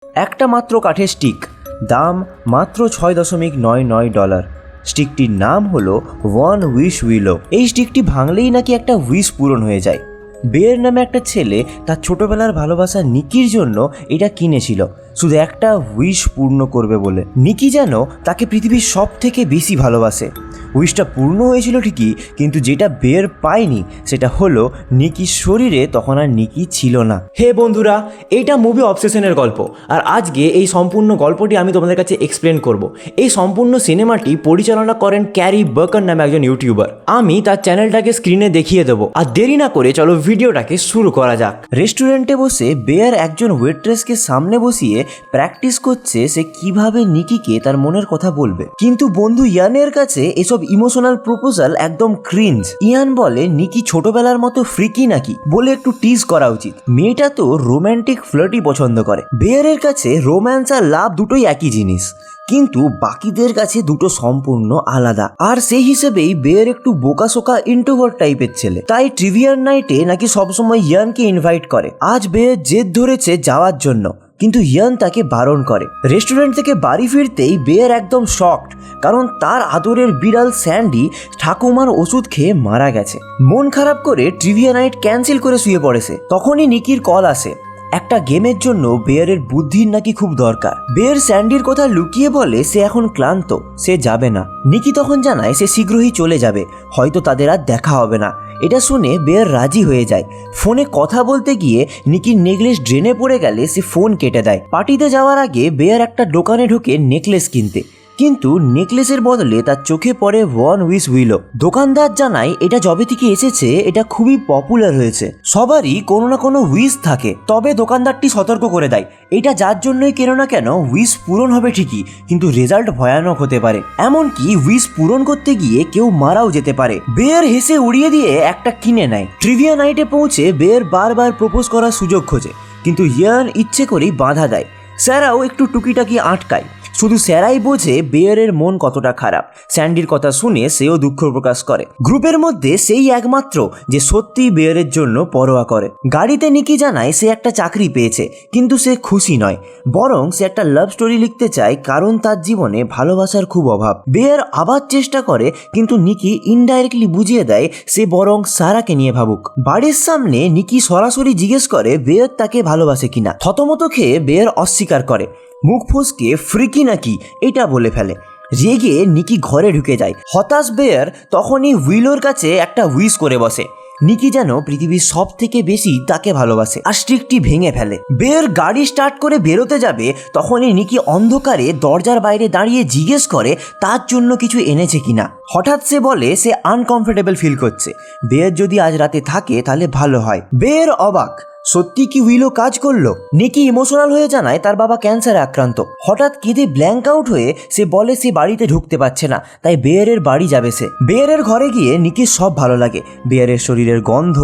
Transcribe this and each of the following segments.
একটা মাত্র কাঠের স্টিক, দাম মাত্র $6.99। স্টিকটির নাম হলো ওয়ান উইশ উইলো। এই স্টিকটি ভাঙলেই নাকি একটা উইশ পূরণ হয়ে যায়। বের নামে একটা ছেলে তার ছোটবেলার ভালোবাসা নিকির জন্য এটা কিনেছিল, শুধু একটা উইশ পূর্ণ করবে বলে। নিকি যেন তাকে পৃথিবীর সব থেকে বেশি ভালোবাসে। উইশটা পূর্ণ হয়েছিল ঠিকই, কিন্তু যেটা বের পায়নি সেটা হলো নিকির শরীরে তখন আর নিকি ছিল না। হে বন্ধুরা, এইটা মুভি অবসেশনের গল্প, আর আজকে এই সম্পূর্ণ গল্পটি আমি তোমাদের কাছে এক্সপ্লেন করব। এই সম্পূর্ণ সিনেমাটি পরিচালনা করেন ক্যারি বার্কার নামে একজন ইউটিউবার। আমি তার চ্যানেলটাকে স্ক্রিনে দেখিয়ে দেবো, আর দেরি না করে চলো ভিডিওটাকে শুরু করা যাক। রেস্টুরেন্টে বসে বেয়ার একজন ওয়েট্রেসকে সামনে বসিয়ে প্র্যাকটিস করছে সে কিভাবে নিকিকে তার মনের কথা বলবে। কিন্তু বন্ধু ইয়ানের কাছে এসব ইমোশনাল প্রপোজাল একদম ক্রিঞ্জ। ইয়ান বলে নিকি ছোটবেলার মতো ফ্রিকি নাকি, বলে একটু টিজ করা উচিত। মেয়েটা তো রোম্যান্টিক ফ্লার্টই পছন্দ করে। বেয়ারের কাছে রোম্যান্স আর লাভ দুটোই একই জিনিস, কিন্তু বাকিদের কাছে দুটো সম্পূর্ণ আলাদা। আর সেই হিসেবেই বেয়ার একটু বোকাসোকা ইন্ট্রোভার্ট টাইপের ছেলে, তাই ট্রিভিয়ার নাইটে নাকি সবসময় ইয়ানকে ইনভাইট করে। আজ বেয়ার জেদ ধরেছে যাওয়ার জন্য, কিন্তু ইয়ান তাকে বারণ করে। রেস্টুরেন্ট থেকে বাড়ি ফিরতেই বেয়ার একদম শকড, কারণ তার আদরের বিড়াল স্যান্ডি ঠাকুমার ওষুধ খেয়ে মারা গেছে। মন খারাপ করে ট্রিভিয়া নাইট ক্যান্সেল করে শুয়ে পড়েছে। তখনই নিকির কল আসে, একটা গেমের জন্য বেয়ারের বুদ্ধির নাকি খুব দরকার। বেয়ার স্যান্ডির কথা লুকিয়ে বলে সে এখন ক্লান্ত, সে যাবে না। নিকি তখন জানায় সে শীঘ্রই চলে যাবে, হয়তো তাদের আর দেখা হবে না। এটা শুনে বেয়ার রাজি হয়ে যায়। ফোনে কথা বলতে গিয়ে নিকির নেকলেস ড্রেনে পড়ে গেলে সে ফোন কেটে দেয়। পার্টিতে যাওয়ার আগে বেয়ার একটা দোকানে ঢোকে নেকলেস কিনতে, কিন্তু নেকলেসের বদলে তার চোখে পড়ে ওয়ান উইশ উইলো। দোকানদার জানায় এটা যবে থেকে এসেছে এটা খুবই পপুলার হয়েছে, সবারই কোনো না কোনো উইশ থাকে। তবে দোকানদারটি সতর্ক করে দেয় এটা যার জন্যই কেন না কেন উইশ পূরণ হবে ঠিকই, কিন্তু রেজাল্ট ভয়ানক হতে পারে। এমনকি উইশ পূরণ করতে গিয়ে কেউ মারাও যেতে পারে। বেয়ার হেসে উড়িয়ে দিয়ে একটা কিনে নেয়। ট্রিভিয়া নাইটে পৌঁছে বেয়ার বারবার প্রপোজ করার সুযোগ খোঁজে, কিন্তু ইয়ান ইচ্ছে করেই বাধা দেয়। স্যারাও একটু টুকিটাকি আটকায়। শুধু স্যারাই বোঝে বেয়ারের মন কতটা খারাপ। স্যান্ডির কথা শুনে সেও দুঃখ প্রকাশ করে। গ্রুপের মধ্যে সেই একমাত্র যে সত্যি বেয়ারের জন্য পরোয়া করে। গাড়িতে নিকি জানায় সে একটা চাকরি পেয়েছে, কিন্তু সে খুশি নয়, বরং সে একটা লাভ স্টোরি লিখতে চায়, কারণ তার জীবনে ভালোবাসার খুব অভাব। বেয়ার আবার চেষ্টা করে, কিন্তু নিকি ইনডাইরেক্টলি বুঝিয়ে দেয় সে বরং সারাকে নিয়ে ভাবুক। বাড়ির সামনে নিকি সরাসরি জিজ্ঞেস করে বেয়ার তাকে ভালোবাসে কিনা। থতমত খেয়ে বেয়ার অস্বীকার করে, মুখ ফসকে ফ্রিকি নাকি এটা বলে ফেলে। রেগে নিকি ঘরে ঢুকে যায়। হতাশ বেয়ার তখনই উইলোর কাছে একটা উইশ করে বসে। নিকি যেন পৃথিবীর সব থেকে বেশি তাকে ভালোবাসে, আর স্টিকটি ভেঙে ফেলে। বেয়ার গাড়ি স্টার্ট করে বেরোতে যাবে, তখনই নিকি অন্ধকারে দরজার বাইরে দাঁড়িয়ে জিজ্ঞেস করে তার জন্য কিছু এনেছে কিনা। হঠাৎ সে বলে সে আনকমফোর্টেবল ফিল করছে, বেয়ার যদি আজ রাতে থাকে তাহলে ভালো হয়। বেয়ার অবাক, সত্যি কি উইলো কাজ করলো? নিকি ইমোশনাল হয়ে জানায় তার বাবা ক্যান্সারে আক্রান্ত। হঠাৎ কেঁদে ব্ল্যাঙ্ক আউট হয়ে সে বলে সে বাড়িতে ঢুকতে পারছে না, তাই বেয়ারের বাড়ি যাবে সে। বেয়ারের ঘরে গিয়ে নিকির সব ভালো লাগে। বেয়ারের শরীরের গন্ধ,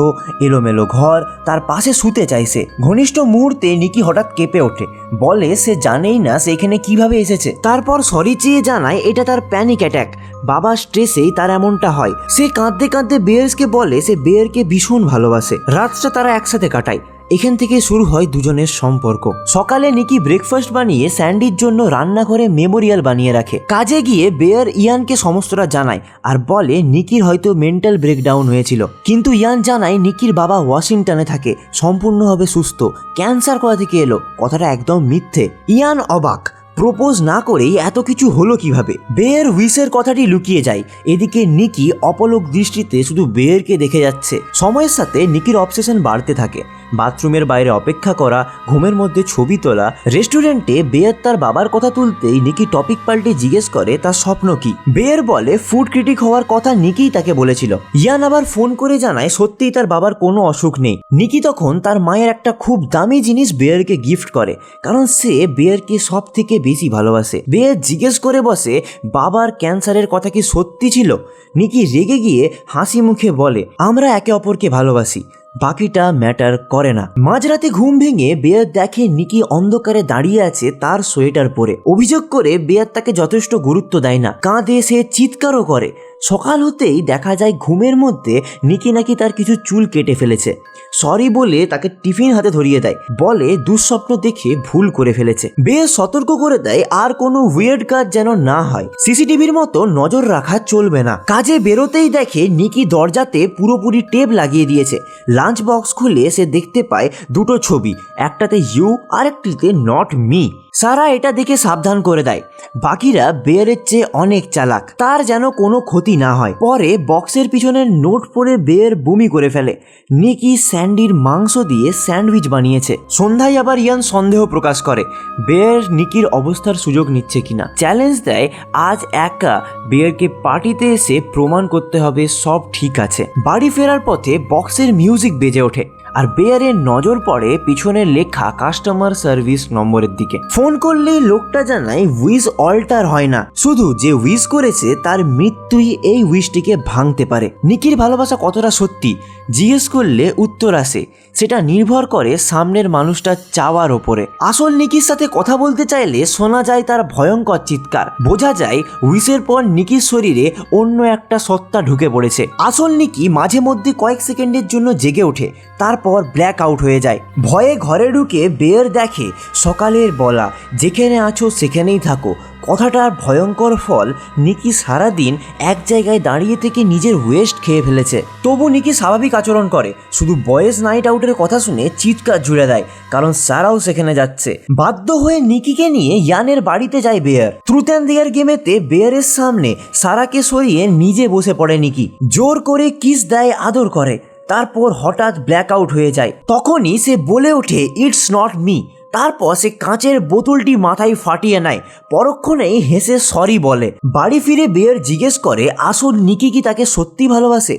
এলোমেলো ঘর, তার পাশে শুতে চাইছে। ঘনিষ্ঠ মুহূর্তে নিকি হঠাৎ কেঁপে ওঠে, বলে সে জানেই না সে এখানে কিভাবে এসেছে। তারপর সরি চেয়ে জানায় এটা তার প্যানিক অ্যাটাক, বাবার স্ট্রেসেই তার এমনটা হয়। সে কাঁদতে কাঁদতে বেয়ার্সকে বলে সে বেয়ারকে ভীষণ ভালোবাসে। রাতটা তারা একসাথে কাটায়। এখান থেকে শুরু হয় দুজনের সম্পর্ক। সকালে নিকি ব্রেকফাস্ট বানিয়ে স্যান্ডির জন্য রান্নাঘরে মেমোরিয়াল বানিয়ে রাখে। কাজে গিয়ে বেয়ার ইয়ানকে সমস্তটা জানায় আর বলে নিকির হয়তো মেন্টাল ব্রেকডাউন হয়েছিল, কিন্তু ইয়ান জানায় নিকির বাবা ওয়াশিংটনে থাকে, সম্পূর্ণভাবে সুস্থ, ক্যান্সার কোথা থেকে এলো, কথাটা একদম মিথ্যে। ইয়ান অবাক, প্রপোজ না করেই এত কিছু হলো কিভাবে। বেয়ার উইশের কথাটি লুকিয়ে যায়। এদিকে নিকি অপলক দৃষ্টিতে শুধু বেয়ারকে দেখে যাচ্ছে। সময়ের সাথে নিকির অবসেশন বাড়তে থাকে। বাথরুমের বাইরে অপেক্ষা করা, ঘুমের মধ্যে ছবি তোলা। রেস্টুরেন্টে বেয়ার তার বাবার কথা তুলতেই নিকি টপিক পাল্টে জিজ্ঞেস করে তার স্বপ্ন কি। বেয়ার বলে ফুড ক্রিটিক হওয়ার কথা নিকিই তাকে বলেছিল। ইয়ান আবার ফোন করে জানায় সত্যিই তার বাবার কোনো অসুখ নেই। নিকি তখন তার মায়ের একটা খুব দামি জিনিস বেয়ারকে গিফট করে, কারণ সে বেয়ারকে সব থেকে বেশি ভালোবাসে। বেয়ার জিজ্ঞেস করে বসে বাবার ক্যান্সারের কথা কি সত্যি ছিল। নিকি রেগে গিয়ে হাসি মুখে বলে আমরা একে অপরকে ভালোবাসি, বাকিটা ম্যাটার করে না। মাঝরাতে ঘুম ভেঙে বেয়ার দেখে নিকি অন্ধকারে দাঁড়িয়ে আছে তার সোয়েটার পরে। অভিযোগ করে বেয়ার তাকে যথেষ্ট গুরুত্ব দেয় না, কাঁদে, সে চিৎকারও করে। সকাল হতেই দেখা যায় ঘুমের মধ্যে নিকি নাকি তার কিছু চুল কেটে ফেলেছে। সরি বলে তাকে টিফিন হাতে ধরিয়ে দেয়, বলে দুঃস্বপ্ন দেখে ভুল করে ফেলেছে। বেশ সতর্ক করে দেয় আর কোনো উইয়ার্ড কাজ যেন না হয়, সিসিটিভির মতো নজর রাখা চলবে না। কাজে বেরোতেই দেখে নিকি দরজাতে পুরোপুরি টেপ লাগিয়ে দিয়েছে। লাঞ্চ বক্স খুলে সে দেখতে পায় দুটো ছবি, একটাতে ইউ আর একটিতে নট মি। সারা এটা দেখে সাবধান করে দেয়। বাকিরা বেয়ারের চেয়ে অনেক চালাক, তার যেন কোনো ক্ষতি না হয়। পরে বক্সের পিছনের নোট পড়ে বেয়ার বমি করে ফেলে। নিকি স্যান্ডির মাংস দিয়ে স্যান্ডউইচ বানিয়েছে। সন্ধ্যায় আবার ইয়ান সন্দেহ প্রকাশ করে বেয়ার নিকির অবস্থার সুযোগ নিচ্ছে কিনা। চ্যালেঞ্জ দেয় আজ একা বেয়ারকে পার্টিতে এসে প্রমাণ করতে হবে সব ঠিক আছে। বাড়ি ফেরার পথে বক্সের মিউজিক বেজে ওঠে আর বেয়ারের নজর পড়ে পিছনে লেখা কাস্টমার সার্ভিস নম্বরের দিকে। ফোন করলেই লোকটা জানায় উইশ অল্টার হয় না, শুধু যে উইশ করেছে তার মৃত্যুই এই উইশটিকে ভাঙতে পারে। নিকির ভালোবাসা কতটা সত্যি জিজ্ঞেস করলে উত্তর আসে সেটা নির্ভর করে সামনের মানুষটার চাওয়ার ওপরে। আসল নিকির সাথে কথা বলতে চাইলে শোনা যায় তার ভয়ঙ্কর চিৎকার। বোঝা যায় উইশের পর নিকির শরীরে অন্য একটা সত্তা ঢুকে পড়েছে। আসল নিকি মাঝে মধ্যে কয়েক সেকেন্ডের জন্য জেগে ওঠে, তারপর ব্ল্যাক আউট হয়ে যায়। ভয়ে ঘরে ঢুকে বেয়ার দেখে সকালের বলা যেখানে আছো সেখানেই থাকো কথাটার ভয়ঙ্কর ফল নিকি সারাদিন এক জায়গায় দাঁড়িয়ে থেকে নিজের ওয়েস্ট খেয়ে ফেলেছে। তবু নিকি স্বাভাবিক আচরণ করে, শুধু বয়েজ নাইট আউটের কথা শুনে চিৎকার জুড়ে দেয়, কারণ সারাও সেখানে যাচ্ছে। বাধ্য হয়ে নিকিকে নিয়ে ইয়ানের বাড়িতে যায় বেয়ার। ট্রুথ অ্যান্ড ডেয়ার গেমেতে বেয়ারের সামনে সারাকে সরিয়ে নিজে বসে পড়ে নিকি, জোর করে কিস দেয়, আদর করে। তারপর হঠাৎ ব্ল্যাক আউট হয়ে যায়। তখনই সে বলে ওঠে ইটস নট মি। তারপর সে কাঁচের বোতলটি মাথায় ফাটিয়ে নেয়, পরক্ষণেই হেসে সরি বলে। বাড়ি ফিরে বেয়ার জিজ্ঞেস করে আসল নিকি কি তাকে সত্যি ভালোবাসে।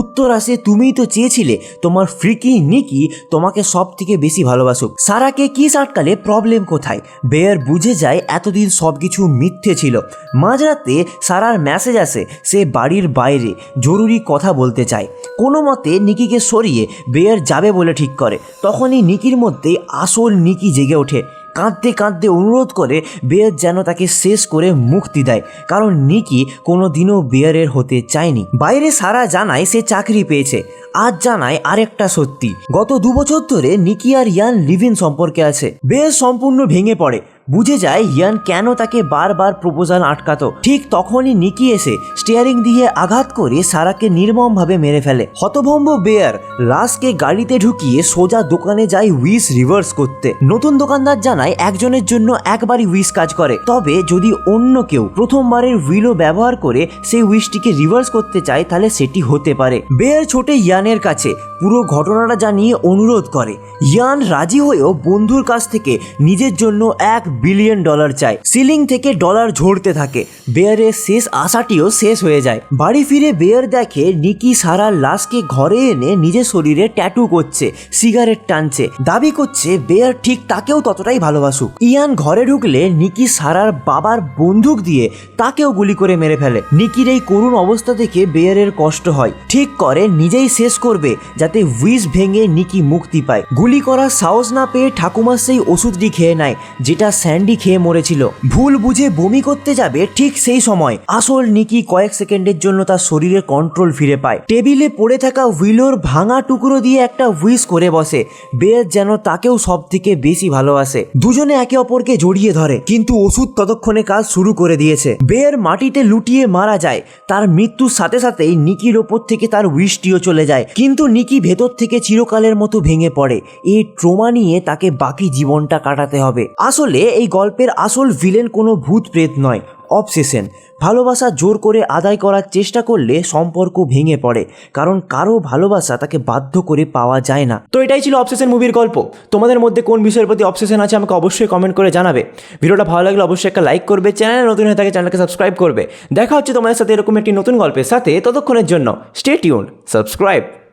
উত্তর আসে তুমিই তো চেয়েছিলে তোমার ফ্রিকি নিকি তোমাকে সব থেকে বেশি ভালোবাসুক। সারাকে কিস আটকালে প্রবলেম কোথায়। বেয়ার বুঝে যায় এতদিন সব কিছু মিথ্যে ছিল। মাঝরাতে সারার মেসেজ আসে সে বাড়ির বাইরে জরুরি কথা বলতে চায়। কোনো মতে নিকিকে সরিয়ে বেয়ার যাবে বলে ঠিক করে। তখনই নিকির মধ্যে আসল নিকি জেগে ওঠে, কাঁদতে কাঁদতে অনুরোধ করে বেয়ার যেন তাকে শেষ করে মুক্তি দেয়, কারণ নিকি কোনোদিনও বেয়ারের হতে চায়নি। বাইরে সারা জানায় সে চাকরি পেয়েছে। আজ জানায় আরেকটা সত্যি, গত 2 বছর ধরে নিকি আর ইয়ান লিভ ইন সম্পর্কে আছে। বেয়ার সম্পূর্ণ ভেঙে পড়ে, বুঝে যায় ইয়ান কেন তাকে বারবার প্রপোজাল আটকাতো। ঠিক তখনই নিকি এসে স্টিয়ারিং দিয়ে আঘাত করে সারাকে নির্মমভাবে মেরে ফেলে। হতভম্ব বেয়ার লাশকে গাড়িতে ঢুকিয়ে সোজা দোকানে যায় উইশ রিভার্স করতে। নতুন দোকানদার জানায় একজনের জন্য একবারই উইশ কাজ করে, তবে যদি অন্য কেউ প্রথমবারের হুইলও ব্যবহার করে সেই উইশটিকে রিভার্স করতে চায় তাহলে সেটি হতে পারে। বেয়ার ছোটে ইয়ানের কাছে পুরো ঘটনাটা জানিয়ে অনুরোধ করে। ইয়ান রাজি হয়েও বন্ধুর কাছ থেকে নিজের জন্য $1 বিলিয়ন চায়। সিলিং থেকে ডলার ঝরতে থাকে। বেয়ারের শেষ আশাটিও শেষ হয়ে যায়। বাড়ি ফিরে বেয়ার দেখে নিকি সারার লাশকে ঘরে এনে নিজের শরীরে ট্যাটু করছে, সিগারেট টানছে, দাবি করছে বেয়ার ঠিক তাকেও ততটাই ভালোবাসুক। ইয়ান ঘরে ঢুকলে নিকি সারার বাবার বন্দুক দিয়ে তাকেও গুলি করে মেরে ফেলে। নিকির এই করুণ অবস্থা দেখে বেয়ারের কষ্ট হয়, ঠিক করে নিজেই শেষ করবে যাতে উইশ ভেঙে নিকি মুক্তি পায়। গুলি করার সাহস না পেয়ে ঠাকুমা সেই ওষুধটি খেয়ে নেয় যেটা স্যান্ডি খেয়ে মরেছিল। ভুল বুঝে বমি করতে যাবে ঠিক সেই সময় আসল নিকি কয়েক সেকেন্ডের জন্য তার শরীরের কন্ট্রোল ফিরে পায়। টেবিলে পড়ে থাকা হুইলোর ভাঙা টুকরো দিয়ে একটা উইশ করে বসে। বেয়ার যেন তাকেও সব থেকে বেশি ভালোবাসে। দুজনে একে অপরকে জড়িয়ে ধরে, কিন্তু ওষুধ ততক্ষণে কাজ শুরু করে দিয়েছে। বেয়ার মাটিতে লুটিয়ে মারা যায়। তার মৃত্যুর সাথে সাথেই নিকির ওপর থেকে তার উইশটিও চলে যায়, কিন্তু নিকি ভেতর থেকে চিরকালের মতো ভেঙে পড়ে। এই ট্রমা নিয়ে তাকে বাকি জীবনটা কাটাতে হবে। আসলে এই গল্পের আসল ভিলেন কোনো ভূত প্রেত নয়, অবসেশন। ভালোবাসা জোর করে আদায় করার চেষ্টা করলে সম্পর্ক ভেঙে পড়ে, কারণ কারো ভালোবাসা তাকে বাধ্য করে পাওয়া যায় না। তো এটাই ছিল অবসেশন মুভির গল্প। তোমাদের মধ্যে কোন বিষয়ের প্রতি অবসেশন আছে আমাকে অবশ্যই কমেন্ট করে জানাবে। ভিডিওটা ভালো লাগলে অবশ্যই একটা লাইক করবে, চ্যানেলে নতুন হয়ে থাকে চ্যানেলকে সাবস্ক্রাইব করবে। দেখা হচ্ছে তোমাদের সাথে এরকম একটি নতুন গল্পের সাথে, ততক্ষণের জন্য স্টে টিউনড, সাবস্ক্রাইব।